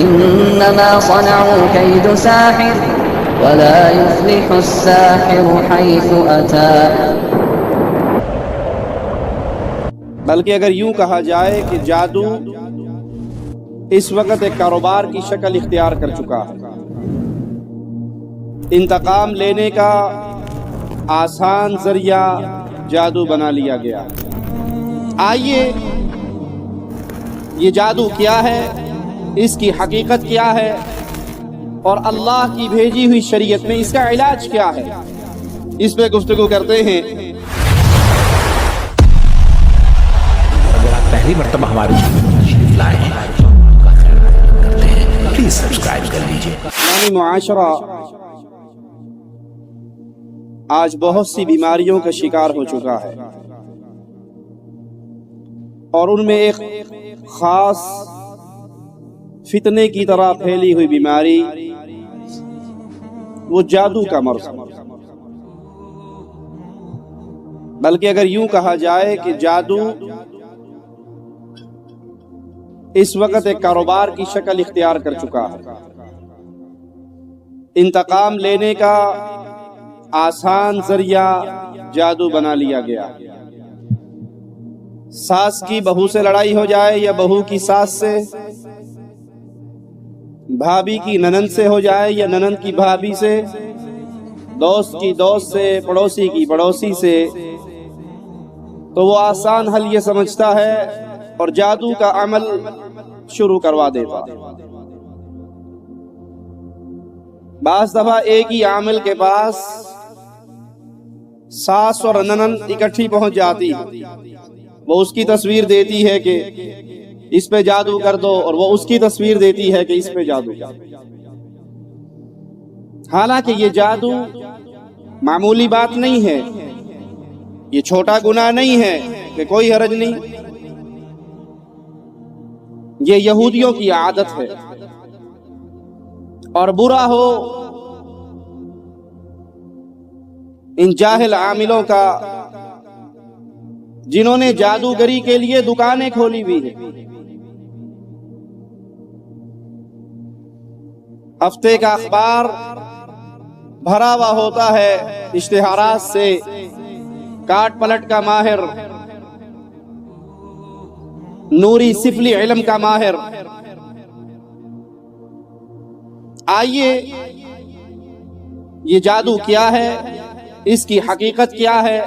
إنما صنعوا كيد ساحر ولا يفلح الساحر حيث أتى. بلکہ اگر یوں کہا جائے کہ جادو اس وقت ایک کاروبار کی شکل اختیار کر چکا ہے، انتقام لینے کا آسان ذریعہ جادو بنا لیا گیا. آئیے یہ جادو کیا ہے، اس کی حقیقت کیا ہے، اور اللہ کی بھیجی ہوئی شریعت میں اس کا علاج کیا ہے، اس پہ گفتگو کرتے ہیں. پہلی مرتبہ ہماری تشریف لائے ہیں پلیز سبسکرائب کر لیجئے. اسلامی معاشرہ آج بہت سی بیماریوں کا شکار ہو چکا ہے، اور ان میں ایک خاص فتنے کی طرح پھیلی ہوئی بیماری وہ جادو کا مرض. بلکہ اگر یوں کہا جائے کہ جادو اس وقت ایک کاروبار کی شکل اختیار کر چکا ہے، انتقام لینے کا آسان ذریعہ جادو بنا لیا گیا. ساس کی بہو سے لڑائی ہو جائے یا بہو کی ساس سے، بھابھی کی ننند سے ہو جائے یا ننند کی بھابھی سے، دوست کی دوست سے، پڑوسی کی پڑوسی سے، تو وہ آسان حل یہ سمجھتا ہے اور جادو کا عمل شروع کروا دیتا. بعض دفعہ ایک ہی عامل کے پاس ساس اور ننند اکٹھی پہنچ جاتی، وہ اس کی تصویر دیتی ہے کہ اس پہ جادو کر دو، اور وہ اس کی تصویر دیتی ہے کہ اس پہ جادو. حالانکہ یہ جادو معمولی بات نہیں ہے، یہ چھوٹا گناہ نہیں ہے کہ کوئی حرج نہیں. یہ یہودیوں کی عادت ہے، اور برا ہو ان جاہل عاملوں کا جنہوں نے جادوگری کے لیے دکانیں کھولی ہوئی ہیں. ہفتے کا اخبار بھرا ہوا ہوتا ہے اشتہارات سے، کاٹ پلٹ کا ماہر، نوری سفلی علم کا ماہر. آئیے یہ جادو کیا ہے، اس کی حقیقت کیا ہے،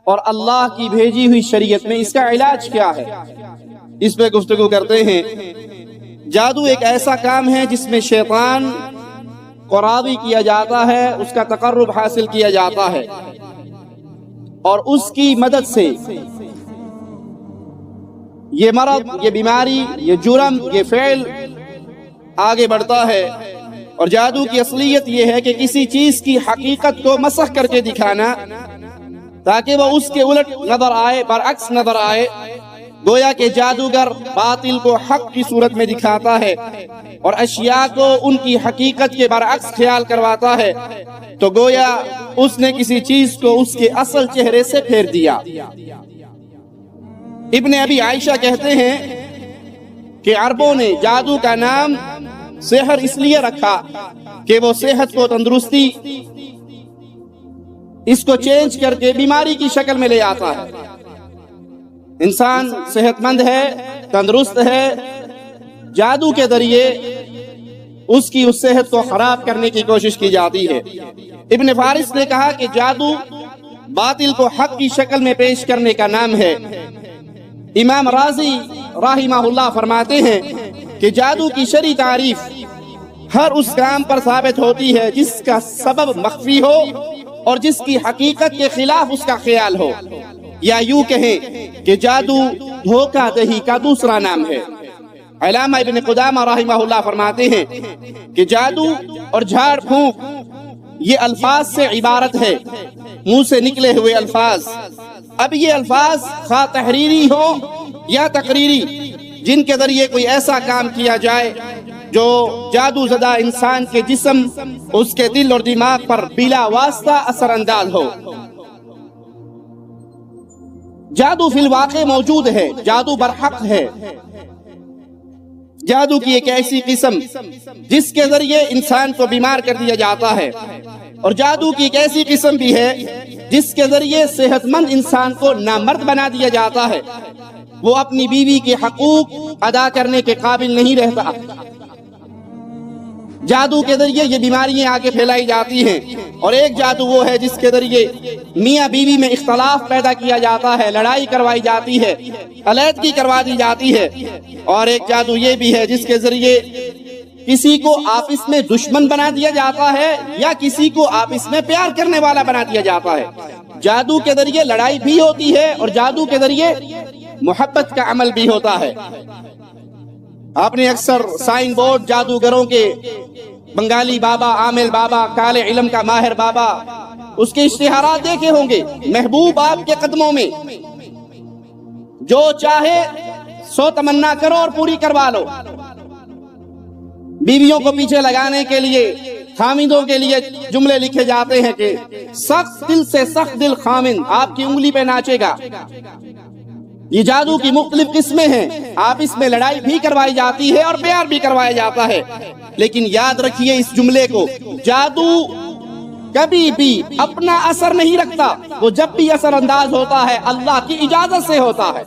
اور اللہ کی بھیجی ہوئی شریعت میں اس کا علاج کیا ہے، اس پہ گفتگو کرتے ہیں. جادو ایک ایسا کام ہے جس میں شیطان کو راضی کیا جاتا ہے، اس کا تقرب حاصل کیا جاتا ہے، اور اس کی مدد سے یہ مرض، یہ بیماری، یہ جرم، یہ فعل آگے بڑھتا ہے. اور جادو کی اصلیت یہ ہے کہ کسی چیز کی حقیقت کو مسخ کر کے دکھانا تاکہ وہ اس کے الٹ نظر آئے، برعکس نظر آئے. گویا کہ جادوگر باطل کو حق کی صورت میں دکھاتا ہے اور اشیاء کو ان کی حقیقت کے برعکس خیال کرواتا ہے، تو گویا اس نے کسی چیز کو اس کے اصل چہرے سے پھیر دیا. ابن ابی عائشہ کہتے ہیں کہ عربوں نے جادو کا نام سحر اس لیے رکھا کہ وہ صحت کو، تندرستی، اس کو چینج کر کے بیماری کی شکل میں لے آتا ہے. انسان صحت مند ہے، تندرست ہے، جادو کے ذریعے اس کی اس صحت کو خراب کرنے کی کوشش کی جاتی ہے. ابن فارس نے کہا کہ جادو باطل کو حق کی شکل میں پیش کرنے کا نام ہے. امام رازی رحمہ اللہ فرماتے ہیں کہ جادو کی شرعی تعریف ہر اس کام پر ثابت ہوتی ہے جس کا سبب مخفی ہو اور جس کی حقیقت کے خلاف اس کا خیال ہو، یا یوں کہیں کہ جادو دھوکہ دہی کا دوسرا نام ہے. علامہ ابن قدامہ رحمہ اللہ فرماتے ہیں کہ جادو اور جھاڑ پھونک یہ الفاظ سے عبارت ہے، منہ سے نکلے ہوئے الفاظ. اب یہ الفاظ خواہ تحریری ہو یا تقریری، جن کے ذریعے کوئی ایسا کام کیا جائے جو جادو زدہ انسان کے جسم، اس کے دل اور دماغ پر بلا واسطہ اثر انداز ہو. جادو فی الواقع موجود ہے، جادو برحق ہے. جادو کی ایک ایسی قسم جس کے ذریعے انسان کو بیمار کر دیا جاتا ہے، اور جادو کی ایک ایسی قسم بھی ہے جس کے ذریعے صحت مند انسان کو نامرد بنا دیا جاتا ہے، وہ اپنی بیوی کے حقوق ادا کرنے کے قابل نہیں رہتا۔ جادو کے ذریعے یہ بیماریاں آگے پھیلائی جاتی ہیں، اور ایک جادو وہ ہے جس کے ذریعے میاں بیوی میں اختلاف پیدا کیا جاتا ہے، لڑائی کروائی جاتی ہے، علیحدگی کروا دی جاتی ہے، اور ایک جادو یہ بھی ہے جس کے ذریعے کسی کو آپس میں دشمن بنا دیا جاتا ہے یا کسی کو آپس میں پیار کرنے والا بنا دیا جاتا ہے۔ جادو کے ذریعے لڑائی بھی ہوتی ہے اور جادو کے ذریعے محبت کا عمل بھی ہوتا ہے۔ آپ نے اکثر سائن بورڈ جادوگروں کے، بنگالی بابا، عامل بابا، کالے علم کا ماہر بابا، اس کے اشتہارات دیکھے ہوں گے۔ محبوب آپ کے قدموں میں، جو چاہے سو تمنا کرو اور پوری کروا لو۔ بیویوں کو پیچھے لگانے کے لیے، خامندوں کے لیے جملے لکھے جاتے ہیں کہ سخت دل سے سخت دل خامند آپ کی انگلی پہ ناچے گا۔ یہ جادو کی مختلف قسمیں ہیں، آپ اس میں لڑائی بھی کروائی جاتی ہے اور پیار بھی کروایا جاتا ہے، لیکن یاد رکھیے اس جملے کو، جادو کبھی بھی اپنا اثر نہیں رکھتا، وہ جب بھی اثر انداز ہوتا ہے اللہ کی اجازت سے ہوتا ہے۔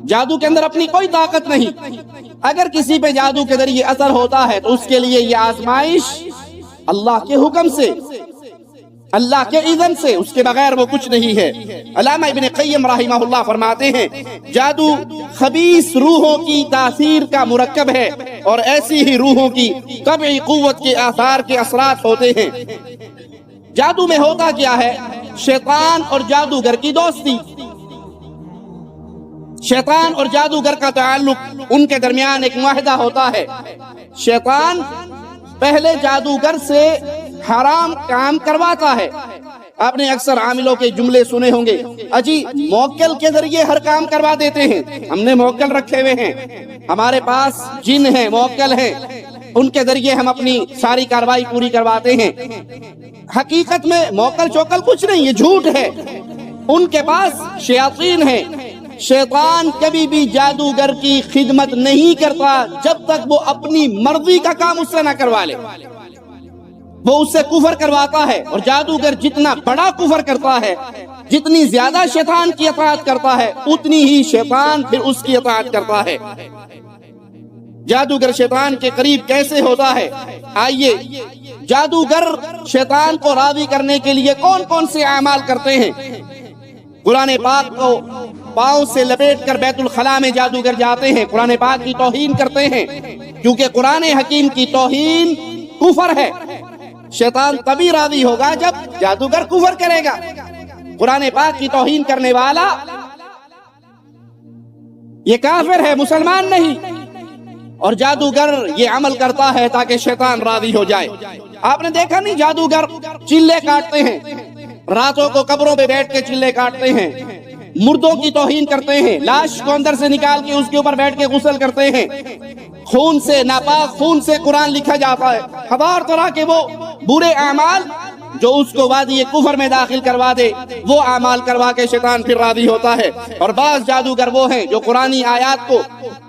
جادو کے اندر اپنی کوئی طاقت نہیں۔ اگر کسی پہ جادو کے ذریعے اثر ہوتا ہے تو اس کے لیے یہ آزمائش اللہ کے حکم سے، اللہ کے اذن سے، اس کے بغیر وہ کچھ نہیں ہے۔ علامہ ابن قیم رحمہ اللہ فرماتے ہیں جادو خبیث روحوں کی تاثیر کا مرکب ہے، اور ایسی ہی روحوں کی طبعی قوت کے آثار کے اثرات ہوتے ہیں۔ جادو میں ہوتا کیا ہے؟ شیطان اور جادوگر کی دوستی، شیطان اور جادوگر کا تعلق، ان کے درمیان ایک معاہدہ ہوتا ہے۔ شیطان پہلے جادوگر سے حرام کام کرواتا ہے۔ آپ نے اکثر عاملوں کے جملے سنے ہوں گے، اجی موکل کے ذریعے ہر کام کروا دیتے ہیں، ہم نے موکل رکھے ہوئے ہیں، ہمارے پاس جن ہیں، موکل ہیں، ان کے ذریعے ہم اپنی ساری کاروائی پوری کرواتے ہیں۔ حقیقت میں موکل چوکل کچھ نہیں، یہ جھوٹ ہے۔ ان کے پاس شیاطین ہیں۔ شیطان کبھی بھی جادوگر کی خدمت نہیں کرتا جب تک وہ اپنی مرضی کا کام اس سے نہ کروا لے، وہ اس سے کفر کرواتا ہے، اور جادوگر جتنا بڑا کفر کرتا ہے، جتنی زیادہ شیطان کی اطاعت کرتا ہے، اتنی ہی شیطان پھر اس کی اطاعت کرتا ہے۔ جادوگر شیطان کے قریب کیسے ہوتا ہے؟ آئیے، جادوگر شیطان کو راضی کرنے کے لیے کون کون سے اعمال کرتے ہیں؟ قرآن پاک کو پاؤں سے لپیٹ کر بیت الخلاء میں جادوگر جاتے ہیں، قرآن پاک کی توہین کرتے ہیں، کیونکہ قرآن حکیم کی توہین کفر ہے۔ شیطان تبھی راضی ہوگا جب جادوگر کفر کرے گا۔ قرآن پاک کی توہین کرنے والا یہ کافر ہے، مسلمان نہیں، اور جادوگر یہ عمل کرتا ہے تاکہ شیطان راضی ہو جائے۔ آپ نے دیکھا نہیں، جادوگر چلے کاٹتے ہیں، راتوں کو قبروں پہ بیٹھ کے چلے کاٹتے ہیں، مردوں کی توہین کرتے ہیں، لاش کو اندر سے نکال کے اس کے اوپر بیٹھ کے غسل کرتے ہیں، خون سے، ناپاک خون سے قرآن لکھا جاتا ہے، ہزار طرح کے وہ برے اعمال جو اس کو وادی کفر میں داخل کروا دے، وہ اعمال کروا کے شیطان پھر راضی ہوتا ہے۔ اور بعض جادوگر وہ ہیں جو قرآنی آیات کو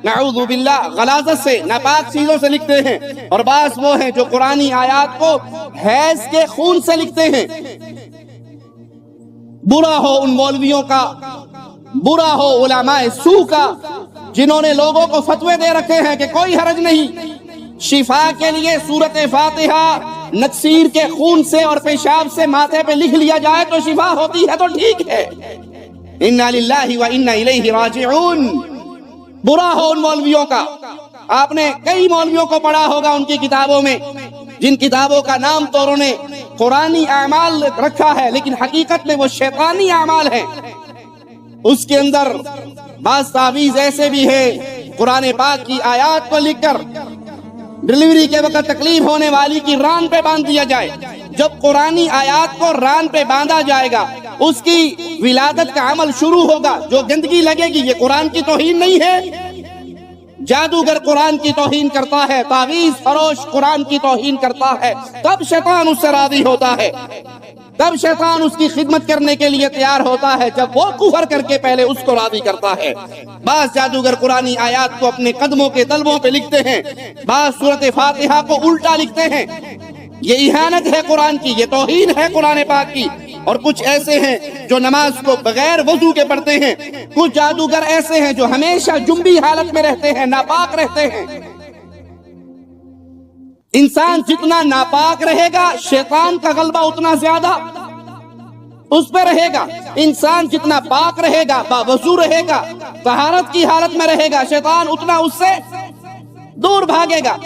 نعوذ باللہ غلاظت سے، ناپاک چیزوں سے لکھتے ہیں، اور بعض وہ ہیں جو قرآنی آیات کو حیض کے خون سے لکھتے ہیں۔ برا ہو ان مولویوں کا، برا ہو علماء سو کا، جنہوں نے لوگوں کو فتوے دے رکھے ہیں کہ کوئی حرج نہیں، شفا کے لیے سورۃ فاتحہ نکسیر کے خون سے اور پیشاب سے ماتھے پہ لکھ لیا جائے تو شفا ہوتی ہے تو ٹھیک ہے۔ انا للہ و انا الیہ راجعون۔ برا ہو ان مولویوں کا۔ آپ نے کئی مولویوں کو پڑھا ہوگا ان کی کتابوں میں، جن کتابوں کا نام تو انہوں نے قرآنی اعمال رکھا ہے، لیکن حقیقت میں وہ شیطانی اعمال ہیں۔ اس کے اندر بعض تعویذ ایسے بھی ہے، قرآن پاک کی آیات کو لکھ کر ڈلیوری کے وقت تکلیف ہونے والی کی ران پہ باندھ دیا جائے۔ جب قرآنی آیات کو ران پہ باندھا جائے گا، اس کی ولادت کا عمل شروع ہوگا، جو گندگی لگے گی، یہ قرآن کی توہین نہیں ہے؟ جادوگر قرآن کی توہین کرتا ہے، تعویذ فروش قرآن کی توہین کرتا ہے، تب شیطان اس سے راضی ہوتا ہے۔ تب شیطان اس کی خدمت کرنے کے لیے تیار ہوتا ہے جب وہ کفر کر کے پہلے اس کو راضی کرتا ہے۔ بعض جادوگر قرآنی آیات کو اپنے قدموں کے تلووں پہ لکھتے ہیں، بعض سورۃ فاتحہ کو الٹا لکھتے ہیں۔ یہ اہانت ہے قرآن کی، یہ توہین ہے قرآن پاک کی۔ اور کچھ ایسے ہیں جو نماز کو بغیر وضو کے پڑھتے ہیں، کچھ جادوگر ایسے ہیں جو ہمیشہ جنبی حالت میں رہتے ہیں، ناپاک رہتے ہیں۔ انسان جتنا ناپاک رہے گا شیطان کا غلبہ اتنا زیادہ اس پہ رہے گا۔ انسان جتنا پاک رہے گا، باوضو رہے گا، طہارت کی حالت میں رہے گا، شیطان اتنا اس سے دور بھاگے گا۔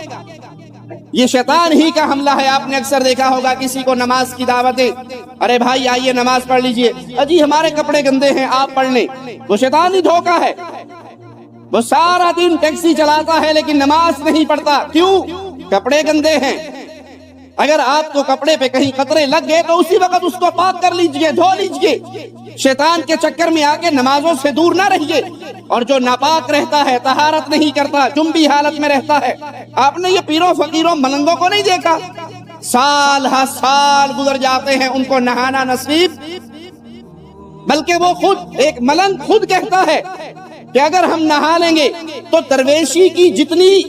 یہ شیطان ہی کا حملہ ہے۔ آپ نے اکثر دیکھا ہوگا کسی کو نماز کی دعوت دے، ارے بھائی آئیے نماز پڑھ لیجئے، اجی ہمارے کپڑے گندے ہیں آپ پڑھ لیں۔ وہ شیطانی دھوکہ ہے۔ وہ سارا دن ٹیکسی چلاتا ہے لیکن نماز نہیں پڑھتا، کیوں؟ کپڑے گندے ہیں۔ اگر آپ کو کپڑے پہ کہیں قطرے لگ گئے تو اسی وقت اس کو پاک کر لیجئے، دھو لیجئے۔ شیطان کے چکر میں آ کے نمازوں سے دور نہ رہیے۔ اور جو ناپاک رہتا ہے، طہارت نہیں کرتا، جنبی حالت میں رہتا ہے، آپ نے یہ پیروں فقیروں ملنگوں کو نہیں دیکھا؟ سال ہر سال گزر جاتے ہیں، ان کو نہانا نصیب، بلکہ وہ خود ایک ملنگ خود کہتا ہے کہ اگر ہم نہا لیں گے تو درویشی کی جتنی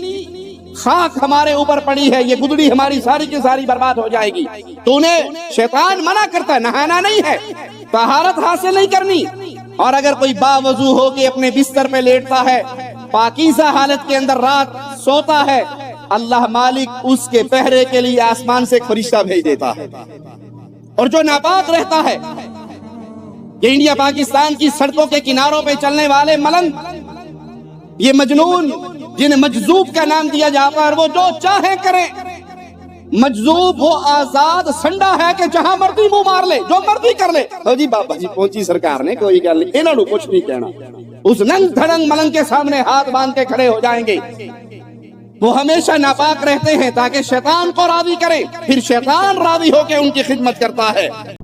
خاک ہمارے اوپر پڑی ہے، یہ گدڑی ہماری ساری کی ساری برباد ہو جائے گی۔ تو انہیں شیطان منع کرتا ہے، نہانا نہیں ہے، طہارت حاصل نہیں کرنی۔ اور اگر کوئی باوضو ہو کے اپنے بستر پہ لیٹتا ہے، پاکیزہ حالت کے اندر رات سوتا ہے، اللہ مالک اس کے پہرے کے لیے آسمان سے ایک فرشتہ بھیج دیتا ہے۔ اور جو ناپاک رہتا ہے، یہ انڈیا پاکستان کی سڑکوں کے کناروں پہ چلنے والے ملنگ، یہ مجنون جنہیں مجذوب کا نام دیا جاتا ہے، وہ جو چاہیں کریں۔ مجذوب وہ آزاد سنڈا ہے کہ جہاں مرضی منہ مار لے، جو مرضی کر لے۔ جی بابا جی پہنچی سرکار نے، کوئی گل نہیں، انہوں نے کچھ نہیں کہنا۔ اس ننگ دھڑنگ ملنگ کے سامنے ہاتھ باندھ کے کھڑے ہو جائیں گے۔ وہ ہمیشہ ناپاک رہتے ہیں تاکہ شیطان کو راضی کریں، پھر شیطان راضی ہو کے ان کی خدمت کرتا ہے۔